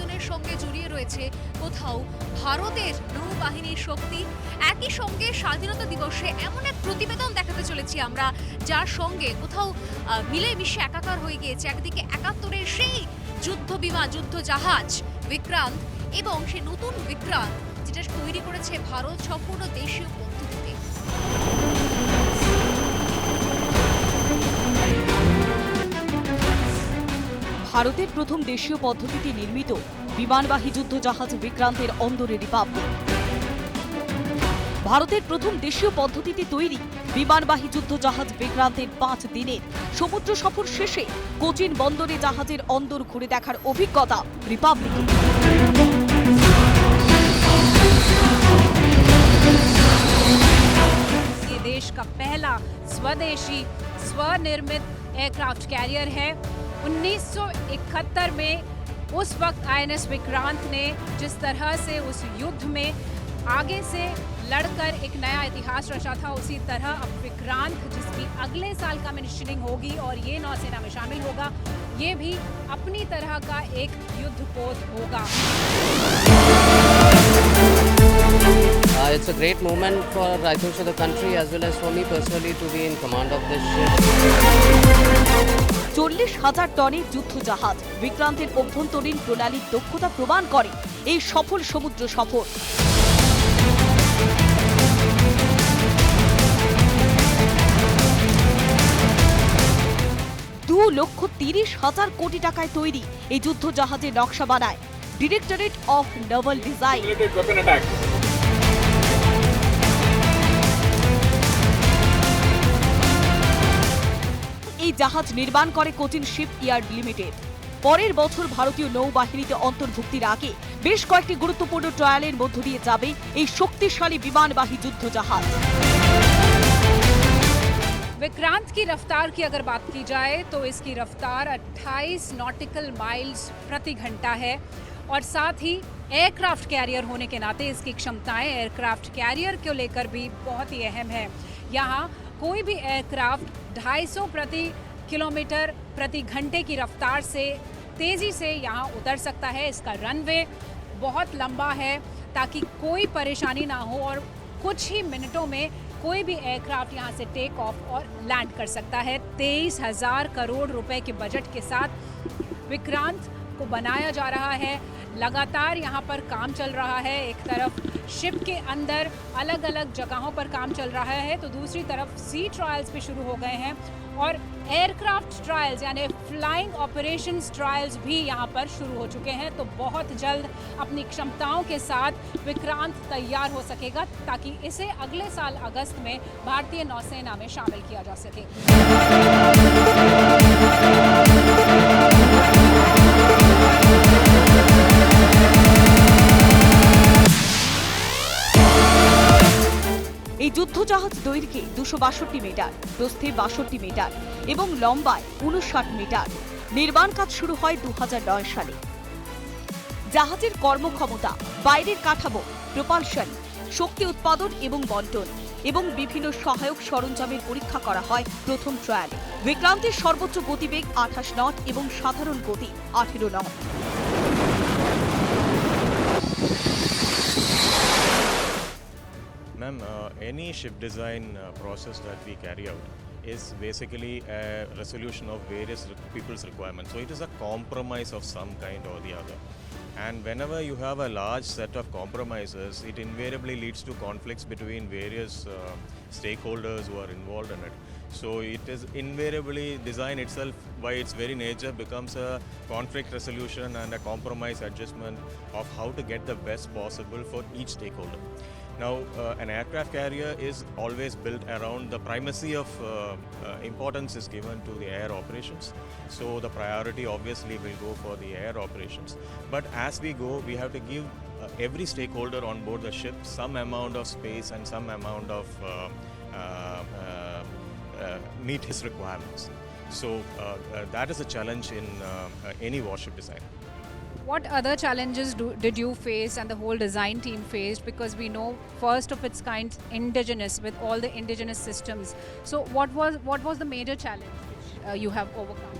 আবেদনের সঙ্গে জড়িয়ে রয়েছে কোথাও ভারতের নৌবাহিনীর শক্তি। একই সঙ্গে স্বাধীনতা দিবসে এমন এক প্রতিবেদন দেখাতে চলেছি আমরা, যার সঙ্গে কোথাও মিলে মিশে একাকার হয়ে গিয়েছে একদিকে ৭১-এর সেই যুদ্ধ বিমান, যুদ্ধ জাহাজ বিক্রান্ত এবং সেই নতুন বিক্রান্ত যেটা তৈরি করেছে ভারত সম্পূর্ণ দেশীয় পদ্ধতিতে। ভারতের প্রথম দেশীয় পদ্ধতিতে নির্মিত বিমানবাহী যুদ্ধ জাহাজ বিক্রান্তের অন্দরে রিপাবলিক। ভারতের প্রথম দেশীয় পদ্ধতিতে তৈরি বিমানবাহী যুদ্ধ জাহাজ বিক্রান্তের ৫ দিনের সমুদ্র সফর শেষে কোচিন বন্দরে জাহাজের অন্দর ঘুরে দেখার অভিজ্ঞতা রিপাবলিকের। ये देश का पहला स्वदेशी स्वनिर्मित एयरक्राफ्ट कैरियर है। 1971 में उस वक्त आईएनएस विक्रांत ने जिस तरह से उस युद्ध में आगे से लड़कर एक नया इतिहास रचा था, उसी तरह अब विक्रांत जिसकी अगले साल कमीशनिंग होगी और ये नौसेना में शामिल होगा, ये भी अपनी तरह का एक युद्धपोत होगा। It's a great moment for, I think, for the country as well as for me personally to be in command of this ship. ৪০,০০০ টনের যুদ্ধ জাহাজ বিক্রান্তের অভ্যন্তরীণ প্রণালীর দক্ষতা প্রমাণ করে এই সফল সমুদ্র সফর। $2,30,০০০ কোটি টাকায় তৈরি এই যুদ্ধ জাহাজের নকশা বানায় ডিরেক্টরেট অফ নেভাল ডিজাইন। এই জাহাজ নির্মাণ করে কোচিন শিপ ইয়ার্ড লিমিটেড। পরের বছর ভারতীয় নৌবাহিনীতে অন্তর্ভুক্তির আগে বেশ কয়েকটি গুরুত্বপূর্ণ ট্রায়ালের মধ্য দিয়ে যাবে এই শক্তিশালী বিমানবাহী যুদ্ধ জাহাজ। विक्रांत की रफ्तार की अगर बात की जाए तो इसकी रफ्तार 28 नॉटिकल माइल्स प्रति घंटा है और साथ ही एयरक्राफ्ट कैरियर होने के नाते इसकी क्षमताएं एयरक्राफ्ट कैरियर को लेकर भी बहुत ही अहम है। यहाँ कोई भी एयरक्राफ्ट 250 प्रति किलोमीटर प्रति घंटे की रफ्तार से तेज़ी से यहाँ उतर सकता है। इसका रनवे बहुत लंबा है ताकि कोई परेशानी ना हो और कुछ ही मिनटों में कोई भी एयरक्राफ्ट यहाँ से टेक ऑफ और लैंड कर सकता है। 23,000 करोड़ रुपए के बजट के साथ विक्रांत को बनाया जा रहा है। लगातार यहाँ पर काम चल रहा है। एक तरफ शिप के अंदर अलग अलग जगहों पर काम चल रहा है तो दूसरी तरफ सी ट्रायल्स भी शुरू हो गए हैं और एयरक्राफ्ट ट्रायल्स यानी फ्लाइंग ऑपरेशंस ट्रायल्स भी यहाँ पर शुरू हो चुके हैं। तो बहुत जल्द अपनी क्षमताओं के साथ विक्रांत तैयार हो सकेगा ताकि इसे अगले साल अगस्त में भारतीय नौसेना में शामिल किया जा सके। এই যুদ্ধ জাহাজ দৈর্ঘ্যে 262 মিটার, প্রস্থে 62 মিটার এবং লম্বায় 59 মিটার। নির্মাণ কাজ শুরু হয় 2009 সালে। জাহাজের কর্মক্ষমতা, বাইরের কাঠামো, প্রপালশন, শক্তি উৎপাদন এবং বন্টন এবং বিভিন্ন সহায়ক সরঞ্জামের পরীক্ষা করা হয় প্রথম ট্রায়ালে। বিক্রান্তের সর্বোচ্চ গতিবেগ 28 নট এবং সাধারণ গতি 18 not. Ma'am, any ship design process that we carry out is basically a resolution of various people's requirements. So it is a compromise of some kind or the other. And whenever you have a large set of compromises, it invariably leads to conflicts between various stakeholders who are involved in it. So it is invariably, design itself by its very nature becomes a conflict resolution and a compromise adjustment of how to get the best possible for each stakeholder. Now, an aircraft carrier is always built around the primacy of importance is given to the air operations. So the priority obviously will go for the air operations. But as we go, we have to give every stakeholder on board the ship some amount of space and some amount of meet his requirements. So that is a challenge in any warship design. What other challenges did you face and the whole design team faced? Because we know first of its kind indigenous with all the indigenous systems. So what was the major challenge which you have overcome?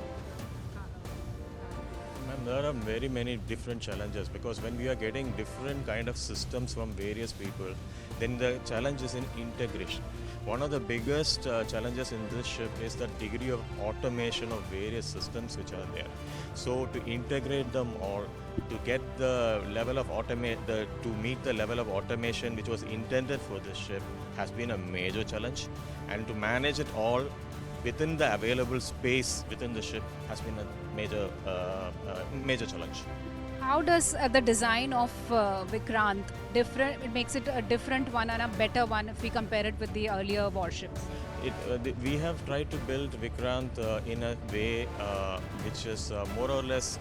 Ma'am, There are very many different challenges because when we are getting different kind of systems from various people, then the challenge is in integration. One of the biggest challenges in this ship is the degree of automation of various systems which are there. So to integrate them or to get the level of to meet the level of automation which was intended for this ship has been a major challenge, and to manage it all within the available space within the ship has been a major challenge. How does the design of Vikrant different? It makes it a different one and a better one if we compare it with the earlier warships. We have tried to build Vikrant in a way which is more or less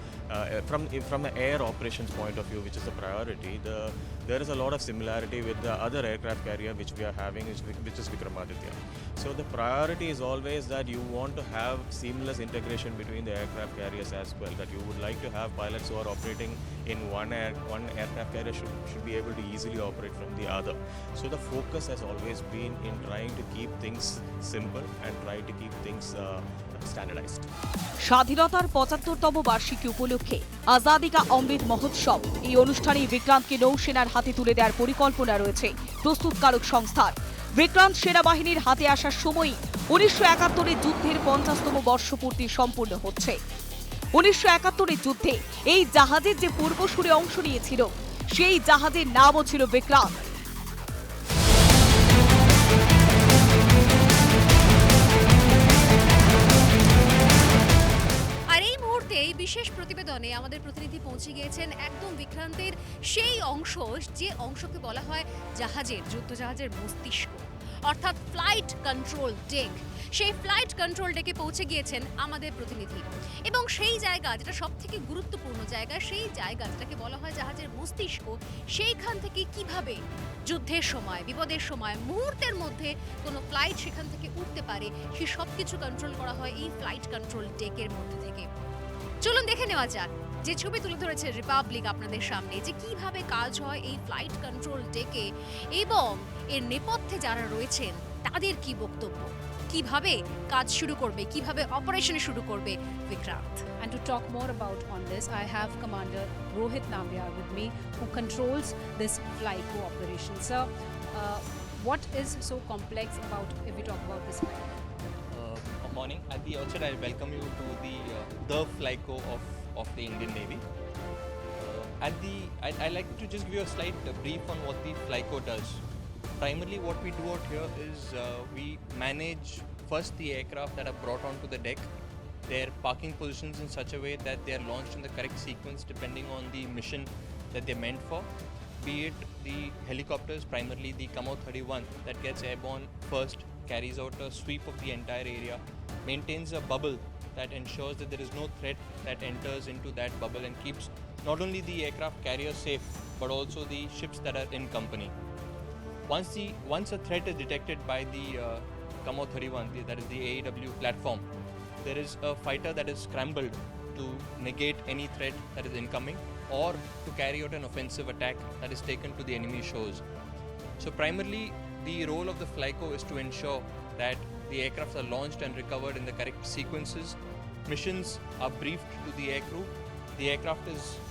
from an air operations point of view, which is a priority. There is a lot of similarity with the other aircraft carrier which we are having, which is Vikramaditya. So the priority is always that you want to have seamless integration between the aircraft carriers as well. That you would like to have pilots who are operating in one aircraft carrier should be able to easily operate from the other. So the focus has always been in trying to keep things simple and try to keep things standardized. স্বাধীনতার ৭৫তম বার্ষিকী উপলক্ষে আজাদি কা অমৃত মহোৎসব এই অনুষ্ঠানে বিক্রান্তকে নৌসেনার হাতে তুলে দেওয়ার পরিকল্পনা রয়েছে প্রস্তুতকারক সংস্থার। বিক্রান্ত সেনাবাহিনীর হাতে আসার সময়ই ১৯৭১ যুদ্ধের ৫০তম বর্ষপূর্তি সম্পূর্ণ হচ্ছে। ১৯৭১ যুদ্ধে এই জাহাজের যে পূর্বসূরে অংশ নিয়েছিল সেই জাহাজের নামও ছিল বিক্রান্ত। এই বিশেষ প্রতিবেদনে আমাদের প্রতিনিধি পৌঁছে গিয়েছেন একদম বিক্রান্তের সেই অংশ, যে অংশকে বলা হয় জাহাজের, যুদ্ধজাহাজের মস্তিষ্ক, অর্থাৎ ফ্লাইট কন্ট্রোল ডেক। সেই ফ্লাইট কন্ট্রোল ডেকে পৌঁছে গিয়েছেন আমাদের প্রতিনিধি, এবং সেই জায়গা যেটা সব থেকে গুরুত্বপূর্ণ জায়গা, সেই জায়গা যেটাকে বলা হয় জাহাজের মস্তিষ্ক, সেইখান থেকে কিভাবে যুদ্ধের সময়, বিপদের সময়, মুহূর্তের মধ্যে কোনো ফ্লাইট সেখান থেকে উঠতে পারে, সে সব কিছু কন্ট্রোল করা হয় এই ফ্লাইট কন্ট্রোল ডেকের মধ্যে থেকে। চলুন দেখে নেওয়া যাক যে ছবি তুলে ধরেছে রিপাবলিক আপনাদের সামনে, যে কিভাবে কাজ হয় এই ফ্লাইট কন্ট্রোল ডেকে এবং এর নেপথ্যে যারা রয়েছেন তাদের কি বক্তব্য, কিভাবে কাজ শুরু করবে, কিভাবে অপারেশন শুরু করবে Vikrant. And to talk more about on this, I have Commander Rohit Nambiar with me, who controls this FlyCo operation. Sir, what is so complex about if we talk about this flight? Morning. At the outset, I welcome you to the FlyCo of the Indian Navy. I'd like to just give you a slight brief on what the FlyCo does. Primarily, what we do out here is we manage first the aircraft that are brought onto the deck, their parking positions in such a way that they are launched in the correct sequence depending on the mission that they're meant for. Be it the helicopters, primarily the Kamau 31 that gets airborne first, carries out a sweep of the entire area, maintains a bubble that ensures that there is no threat that enters into that bubble and keeps not only the aircraft carrier safe but also the ships that are in company. Once a threat is detected by the Kamau 31, that is the AEW platform, there is a fighter that is scrambled to negate any threat that is incoming or to carry out an offensive attack that is taken to the enemy shores. So primarily, the role of the FlyCo is to ensure that the aircrafts are launched and recovered in the correct sequences. Missions are briefed to the aircrew. The aircraft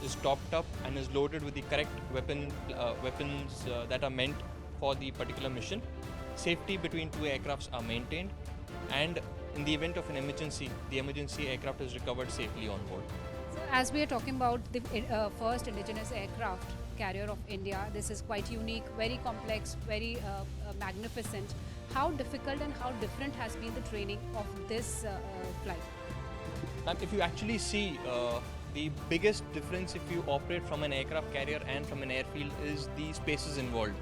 is topped up and is loaded with the correct weapons that are meant for the particular mission. Safety between two aircrafts are maintained, and in the event of an emergency, the emergency aircraft is recovered safely on board. So as we are talking about the first indigenous aircraft carrier of India, this is quite unique, very complex, very magnificent. How difficult and how different has been the training of this flight? If you actually see the biggest difference if you operate from an aircraft carrier and from an airfield is the spaces involved.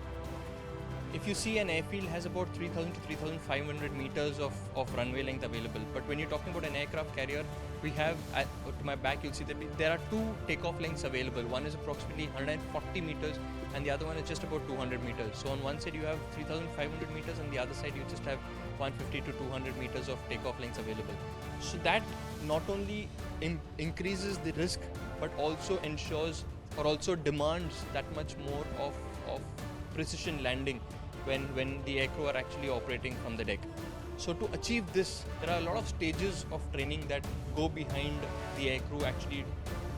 If you see, an airfield has about 3,000 to 3,500 meters of runway length available. But when you're talking about an aircraft carrier, we have, to my back, you'll see that there are two takeoff lengths available. One is approximately 140 meters and the other one is just about 200 meters. So on one side you have 3,500 meters and the other side you just have 150 to 200 meters of takeoff lengths available. So that not only increases the risk but also ensures or also demands that much more of precision landing when the aircrew are actually operating from the deck. So to achieve this, there are a lot of stages of training that go behind the aircrew actually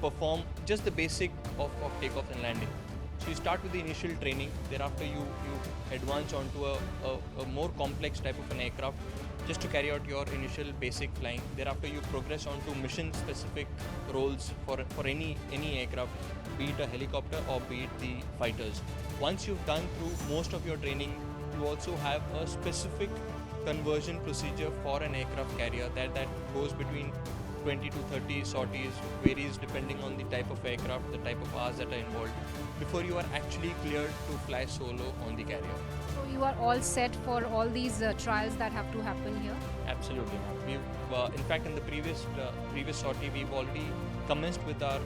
perform just the basic of takeoff and landing. So you start with the initial training, thereafter you advance onto a more complex type of an aircraft just to carry out your initial basic flying. Thereafter you progress onto mission specific roles for any aircraft, be it a helicopter or be it the fighters. Once you've done through most of your training, you also have a specific conversion procedure for an aircraft carrier that goes between 20 to 30 sorties, varies depending on the type of aircraft, the type of hours that are involved, before you are actually cleared to fly solo on the carrier. So you are all set for all these trials that have to happen here? Absolutely. We've, in fact, in the previous sortie, we've already commenced with our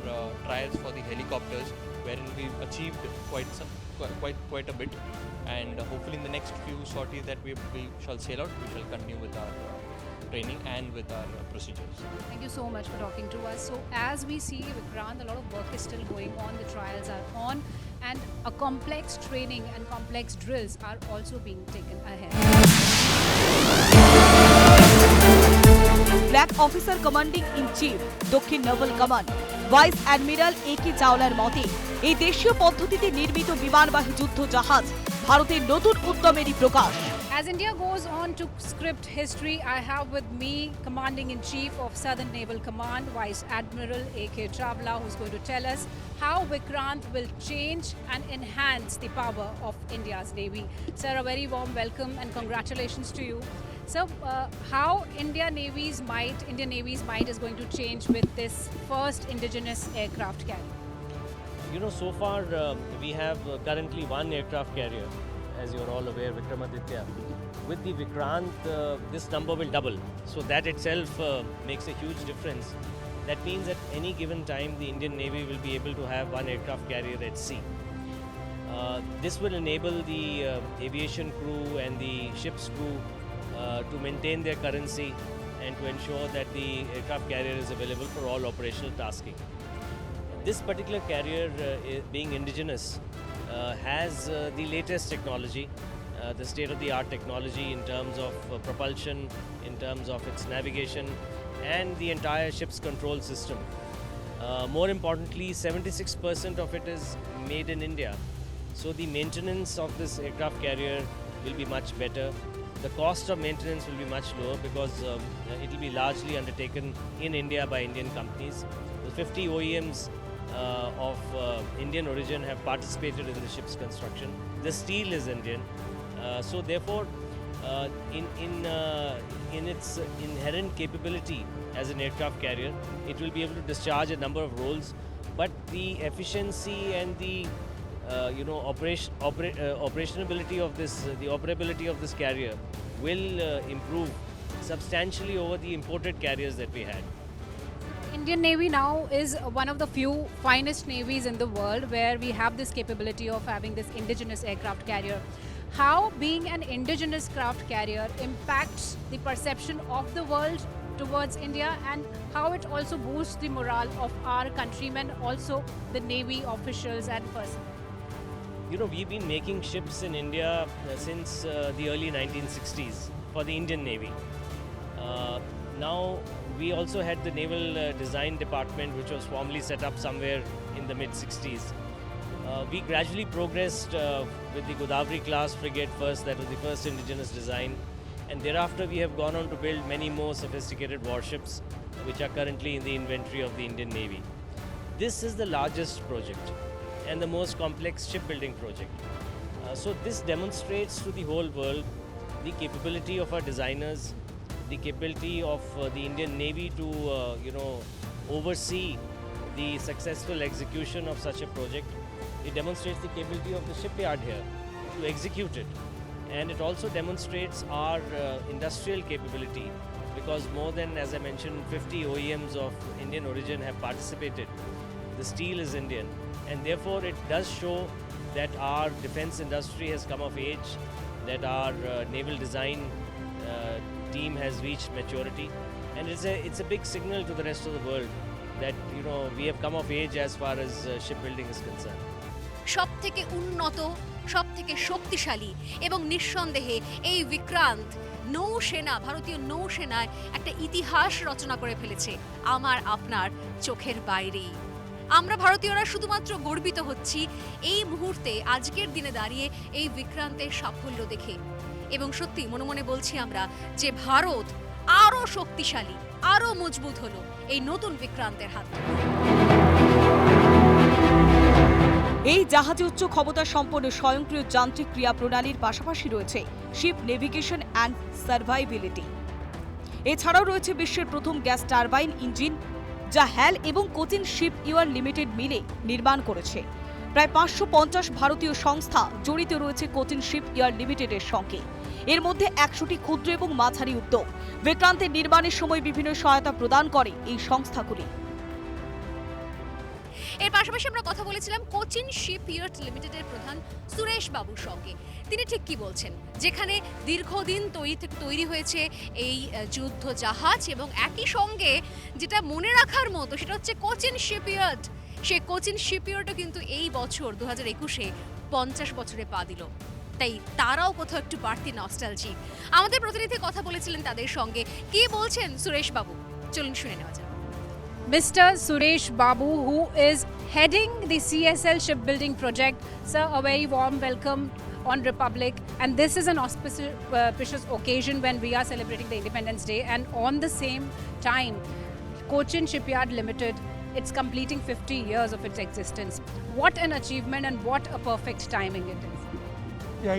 trials for the helicopters, wherein we've achieved quite a bit, and hopefully in the next few sorties that we shall sail out, we shall continue with our training and with our procedures. Thank you so much for talking to us. So as we see, Vikrant, a lot of work is still going on, the trials are on, and a complex training and complex drills are also being taken ahead. Flag officer commanding in chief দক্ষিণ naval command vice admiral A K চাওলার মতে এই দেশীয় পদ্ধতিতে নির্মিত বিমানবাহী যুদ্ধ জাহাজ ভারতের নতুন উদ্যমেরই প্রকাশ। As India goes on to script history, I have with me Commanding-in-Chief of Southern Naval Command, Vice Admiral A.K. Chawla, who's going to tell us how Vikrant will change and enhance the power of India's Navy. Sir, a very warm welcome and congratulations to you. So, how Indian Navy's might is going to change with this first indigenous aircraft carrier? You know, so far we have currently one aircraft carrier, as you're all aware, Vikramaditya. With the Vikrant, this number will double. So that itself makes a huge difference. That means at any given time, the Indian Navy will be able to have one aircraft carrier at sea. This will enable the aviation crew and the ship's crew to maintain their currency and to ensure that the aircraft carrier is available for all operational tasking. This particular carrier, being indigenous, has the latest technology, the state-of-the-art technology in terms of propulsion, in terms of its navigation, and the entire ship's control system. More importantly, 76% of it is made in India. So the maintenance of this aircraft carrier will be much better. The cost of maintenance will be much lower because it will be largely undertaken in India by Indian companies. The 50 OEMs of Indian origin have participated in the ship's construction. The steel is Indian, so therefore, in its inherent capability as an aircraft carrier, it will be able to discharge a number of roles. But the efficiency and the operationability of this, the operability of this carrier, will improve substantially over the imported carriers that we had. Indian Navy now is one of the few finest navies in the world where we have this capability of having this indigenous aircraft carrier. How being an indigenous craft carrier impacts the perception of the world towards India, and how it also boosts the morale of our countrymen, also the Navy officials and personnel? You know, we've been making ships in India since the early 1960s for the Indian Navy. Now, we also had the Naval Design Department, which was formally set up somewhere in the mid-60s. We gradually progressed with the Godavari class frigate first, that was the first indigenous design. And thereafter, we have gone on to build many more sophisticated warships, which are currently in the inventory of the Indian Navy. This is the largest project and the most complex shipbuilding project. So this demonstrates to the whole world the capability of our designers, the capability of the Indian Navy to oversee the successful execution of such a project. It demonstrates the capability of the shipyard here to execute it, and it also demonstrates our industrial capability, because more than, as I mentioned, 50 OEMs of Indian origin have participated. The steel is Indian, and therefore it does show that our defense industry has come of age, that our naval design team has reached maturity, and it's a big signal to the rest of the world that we have come of age as far as shipbuilding is concerned. সবথেকে উন্নত, সবথেকে শক্তিশালী এবং নিঃসন্দেহে এই বিক্রান্ত নৌসেনা, ভারতীয় নৌসেনায় একটা ইতিহাস রচনা করে ফেলেছে আমার আপনার চোখের বাইরেই। আমরা ভারতীয়রা শুধুমাত্র গর্বিত হচ্ছি এই মুহূর্তে, আজকের দিনে দাঁড়িয়ে এই বিক্রান্তের সাফল্য দেখে। এবং সত্যি মনে মনে বলছি আমরা যে ভারত আরো শক্তিশালী, আরো মজবুত হলো এই নতুন বিক্রান্তের হাত ধরে। এই জাহাজে উচ্চ ক্ষমতা সম্পন্ন স্বয়ংক্রিয় যান্ত্রিক ক্রিয়া প্রণালীর পাশাপাশি রয়েছে শিপ নেভিগেশন অ্যান্ড সার্ভাইবিলিটি। এছাড়াও রয়েছে বিশ্বের প্রথম গ্যাস টারবাইন ইঞ্জিন, যা হ্যাল এবং কোচিন শিপ ইয়ার্ড লিমিটেড মিলে নির্মাণ করেছে। প্রায় 550 ভারতীয় সংস্থা জড়িত রয়েছে কোচিন শিপ ইয়ার্ড লিমিটেডের সঙ্গে। এর মধ্যে 100টি ক্ষুদ্র এবং মাঝারি উদ্যোগ বিক্রান্তের নির্মাণের সময় বিভিন্ন সহায়তা প্রদান করে এই সংস্থাগুলি। এর পাশাপাশি আমরা কথা বলেছিলাম কোচিন শিপ ইয়ার্ড লিমিটেডের প্রধান সুরেশ বাবুর সঙ্গে। তিনি ঠিক কি বলছেন, যেখানে দীর্ঘদিন তৈরি হয়েছে এই যুদ্ধ জাহাজ, এবং একই সঙ্গে যেটা মনে রাখার মতো সেটা হচ্ছে কোচিন শিপ ইয়ার্ড। সেই কোচিন শিপ ইয়ার্ডও কিন্তু এই বছর 2021-এ 50 বছরে পা দিল। তাই তারাও কোথাও একটু বাড়তি নস্টালজি। আমাদের প্রতিনিধি কথা বলেছিলেন তাদের সঙ্গে। কি বলছেন সুরেশ বাবু, চলুন শুনে নেওয়া যাক। Mr. Suresh Babu, who is heading the CSL shipbuilding project. Sir, a very warm welcome on Republic. And this is an auspicious occasion when we are celebrating the Independence Day. And on the same time, Cochin Shipyard Limited, it's completing 50 years of its existence. What an achievement and what a perfect timing it is. Yeah,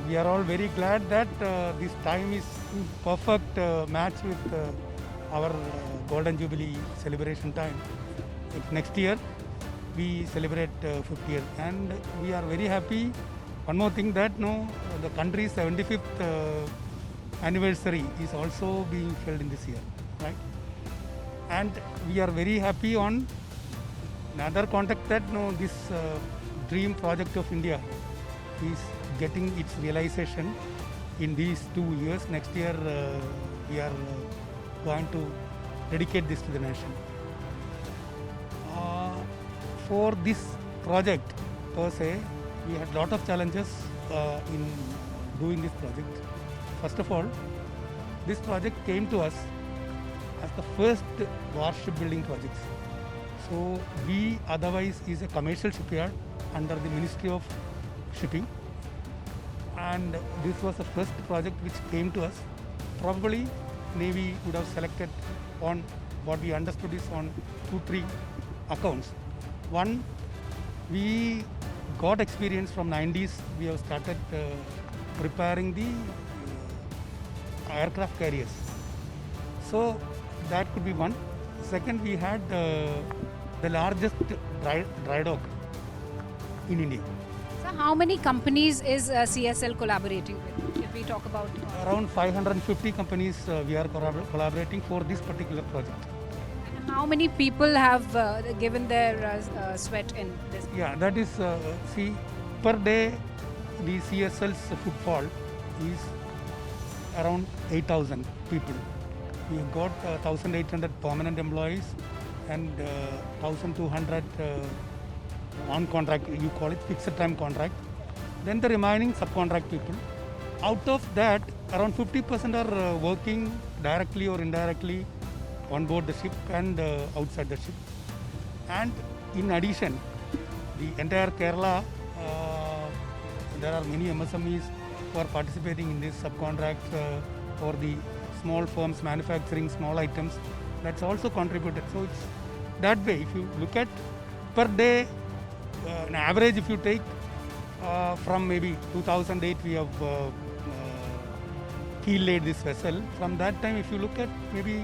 we are all very glad that this time is in perfect match with our Golden Jubilee celebration time. Next year we celebrate 50 years, and we are very happy. One more thing that the country's 75th anniversary is also being held in this year, right? And we are very happy on another context that this dream project of India is getting its realization in these 2 years. Next year we are going to dedicate this to the nation. For this project per se, we had a lot of challenges in doing this project. First of all, this project came to us as the first warship building project. So we otherwise is a commercial shipyard under the Ministry of Shipping, and this was the first project which came to us. Probably Navy would have selected on what we understood is on 2-3 accounts. One, we got experience from 90s. We have started preparing the aircraft carriers. So that could be one. Second, we had the largest dry dock in India. So how many companies is CSL collaborating with? If we talk about Around 550 companies we are collaborating for this particular project. how many people have given their sweat in this? Yeah, that is, see, per day the CSL's footfall is around 8,000 people. We have got 1,800 permanent employees and 1,200 on contract, you call it fixed time contract. Then the remaining subcontract people. Out of that, around 50% are working directly or indirectly on board the ship and outside the ship. And in addition, the entire Kerala, there are many MSMEs who are participating in this subcontract for the small firms manufacturing small items. That's also contributed. So it's that way. If you look at per day, an average, if you take from maybe 2008, we have keel laid this vessel. From that time, if you look at maybe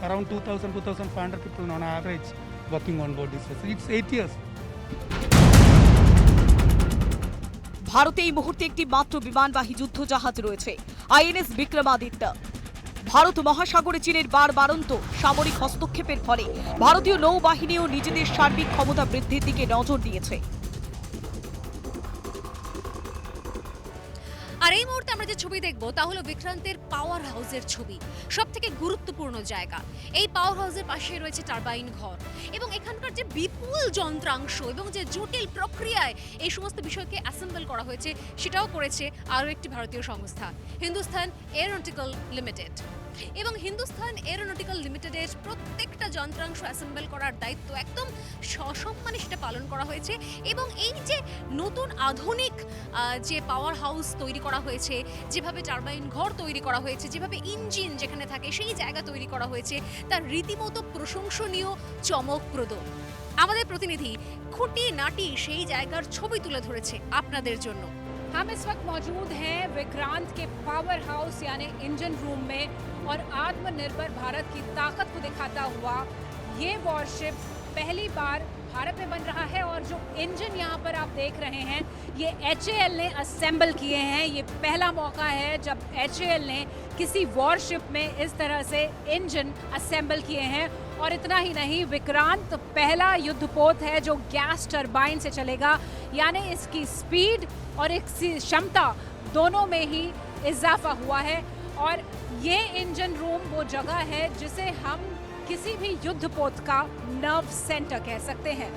around 2,000-2,500 people on average working on board this vessel. It's 8 years. ভারতে এই মুহূর্তে একটি মাত্র বিমানবাহী যুদ্ধ জাহাজ রয়েছে, INS Vikramaditya. Bharat মহাসাগরে চীনের বারবারন্ত সামরিক হস্তক্ষেপের ফলে ভারতীয় নৌবাহিনীও নিজেদের সার্বিক ক্ষমতা বৃদ্ধির দিকে নজর দিয়েছে। আর এই মুহূর্তে আমরা যে ছবি দেখব তা হলো বিক্রান্তের পাওয়ার হাউসের ছবি। সবথেকে গুরুত্বপূর্ণ জায়গা, এই পাওয়ার হাউসের পাশে রয়েছে টারবাইন ঘর, এবং এখানকার যে বিপুল যন্ত্রাংশ এবং যে জটিল প্রক্রিয়ায় এই সমস্ত বিষয়কে অ্যাসেম্বল করা হয়েছে সেটাও করেছে আরও একটি ভারতীয় সংস্থা, হিন্দুস্তান এরোনটিক্যাল লিমিটেড। এবং হিন্দুস্তান এরোনটিক্যাল লিমিটেডের প্রত্যেকটা যন্ত্রাংশ অ্যাসেম্বল করার দায়িত্ব একদম সসম্মানে সেটা পালন করা হয়েছে। এবং এই যে নতুন আধুনিক যে পাওয়ার হাউস তৈরি করা হয়েছে, যেভাবে টারবাইন ঘর তৈরি করা হয়েছে, যেভাবে ইঞ্জিন যেখানে থাকে সেই জায়গা তৈরি করা হয়েছে, তার রীতিমতো প্রশংসনীয়, চমকপ্রদ। আমাদের প্রতিনিধি খুঁটিনাটি সেই জায়গার ছবি তুলে ধরেছে আপনাদের জন্য। हम इस वक्त मौजूद हैं विक्रांत के पावर हाउस यानी इंजन रूम में और आत्मनिर्भर भारत की ताकत को दिखाता हुआ ये वॉरशिप पहली बार भारत में बन रहा है। और जो इंजन यहाँ पर आप देख रहे हैं ये HAL ने असेंबल किए हैं। ये पहला मौका है जब HAL ने किसी वॉरशिप में इस तरह से इंजन असेंबल किए हैं। और इतना ही नहीं, विक्रांत पहला युद्धपोत है जो गैस टरबाइन से चलेगा, यानी इसकी स्पीड और इसकी क्षमता दोनों में ही इजाफा हुआ है। और ये इंजन रूम वो जगह है जिसे हम किसी भी युद्धपोत का नर्व सेंटर कह सकते हैं।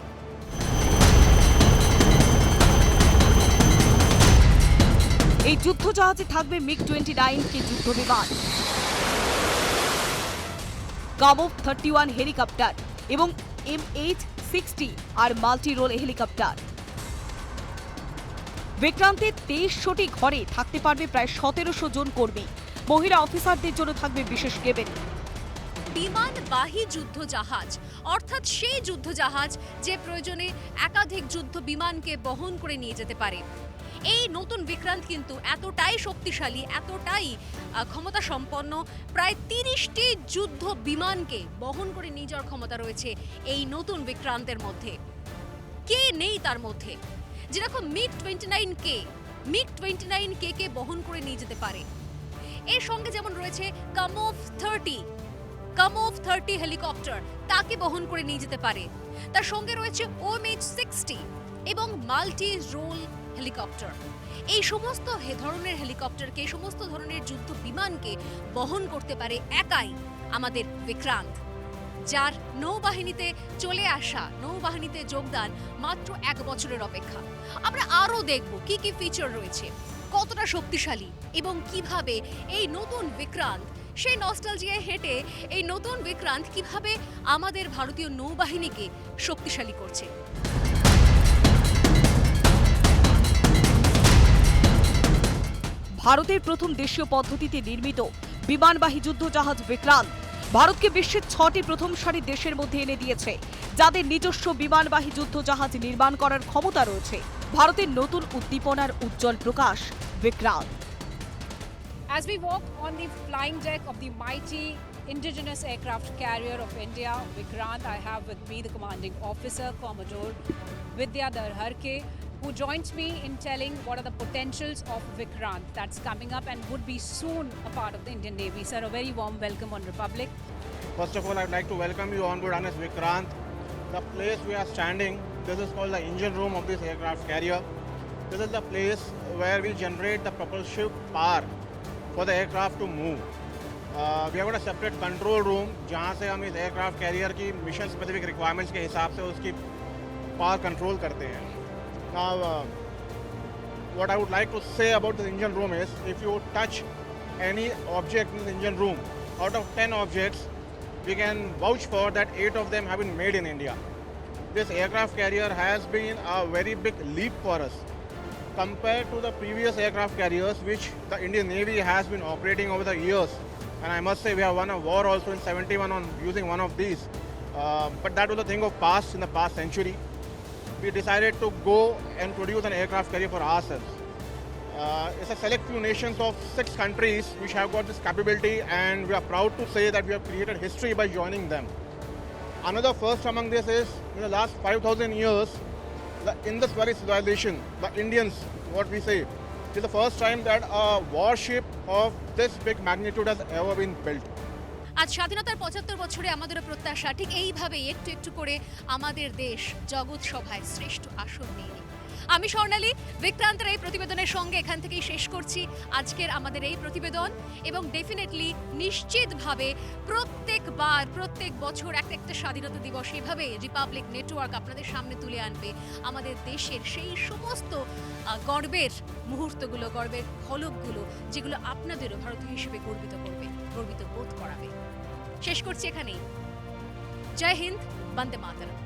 এই যুদ্ধজাহাজে থাকবে MiG-29 কে যুদ্ধ বিমান, কামোভ 31 হেলিকপ্টার এবং MH-60 আর মাল্টি রোল হেলিকপ্টার। বিক্রান্তের 2300টি ঘরে থাকতে পারবে প্রায় 1700 জন কর্মী। মহিলা অফিসারদের জন্য থাকবে বিশেষ কেবিন। বিমানবাহী যুদ্ধজাহাজ, অর্থাৎ সেই যুদ্ধজাহাজ যে প্রয়োজনে একাধিক যুদ্ধ বিমানকে বহন করে নিয়ে যেতে পারে। এই নতুন বিক্রান্ত কিন্তু এতটাই শক্তিশালী, এতটাই ক্ষমতা সম্পন্ন, প্রায় 30টি যুদ্ধ বিমানকে বহন করে নিয়ে যাওয়ার ক্ষমতা রয়েছে এই নতুন বিক্রান্তের মধ্যে। কে নেই তার মধ্যে? যেরকম MiG-29 কে বহন করে নিয়ে যেতে পারে। এর সঙ্গে যেমন রয়েছে কামোভ 30 হেলিকপ্টার, তাকে বহন করে নিয়ে যেতে পারে। তার সঙ্গে রয়েছে OMH-60 এবং মাল্টি রোল হেলিকপ্টার। এই সমস্ত ধরনের হেলিকপ্টারকে, সমস্ত ধরনের যুদ্ধ বিমানকে বহন করতে পারে একাই আমাদের বিক্রান্ত, যার নৌবাহিনীতে চলে আসা, নৌবাহিনীতে যোগদান মাত্র 1 বছরের অপেক্ষা। আমরা আরও দেখব কি কি ফিচার রয়েছে, কতটা শক্তিশালী এবং কিভাবে এই নতুন বিক্রান্ত, সেই নস্টালজিয়ায় হেঁটে এই নতুন বিক্রান্ত কিভাবে আমাদের ভারতীয় নৌবাহিনীকে শক্তিশালী করছে। ভারতের প্রথম দেশীয় পদ্ধতিতে নির্মিত বিমানবাহী যুদ্ধজাহাজ বিক্রান্ত ভারতকে বিশ্বের 6টি প্রথম সারির দেশের মধ্যে এনে দিয়েছে, যাদের নিজস্ব বিমানবাহী যুদ্ধজাহাজ নির্মাণ করার ক্ষমতা রয়েছে। ভারতের নতুন উদ্দীপনার উজ্জ্বল প্রকাশ Vikrant. As we walk on the flying deck of the mighty indigenous aircraft carrier of India, Vikrant, I have with me the commanding officer, Commodore Vidya Darharke, who joins me in telling what are the potentials of Vikrant that's coming up and would be soon a part of the Indian Navy. Sir, a very warm welcome on Republic. First of all, I'd like to welcome you on board RNS Vikrant. The place we are standing, this is called the engine room of this aircraft carrier. This is the place where we generate the propulsive power for the aircraft to move. We have got a separate control room जहाँ से हम इस aircraft carrier की mission specific requirements के हिसाब से उसकी power control करते हैं. Now, what I would like to say about this engine room is, if you touch any object in the engine room, out of 10 objects, we can vouch for that 8 of them have been made in India. This aircraft carrier has been a very big leap for us compared to the previous aircraft carriers which the Indian Navy has been operating over the years. And I must say we have won a war also in 71 on using one of these. But that was a thing of past, in the past century. We decided to go and produce an aircraft carrier for ourselves. It's a select few nations of 6 countries which have got this capability, and we are proud to say that we have created history by joining them. Another first among this is, in the last 5,000 years, the Indus Valley civilization, the Indians, what we say, is the first time that a warship of this big magnitude has ever been built. আজ স্বাধীনতার 75 বছরে আমাদের প্রত্যাশা ঠিক এইভাবে একটু একটু করে আমাদের দেশ জগৎ সভায় শ্রেষ্ঠ আসন নিয়ে নিক। আমি স্বর্ণালী, বিক্রান্তের এই প্রতিবেদনের সঙ্গে এখান থেকেই শেষ করছি আজকের আমাদের এই প্রতিবেদন। এবং ডেফিনেটলি নিশ্চিতভাবে প্রত্যেক বছর একটা স্বাধীনতা দিবস এভাবে রিপাবলিক নেটওয়ার্ক আপনাদের সামনে তুলে আনবে আমাদের দেশের সেই সমস্ত গর্বের মুহূর্তগুলো, গর্বের ঝলকগুলো, যেগুলো আপনাদেরও ভারতীয় হিসেবে গর্বিত করবে। গর্বিত বোধ করাবে। শেষ করছি এখানেই। জয় হিন্দ, বন্দে মাতরম।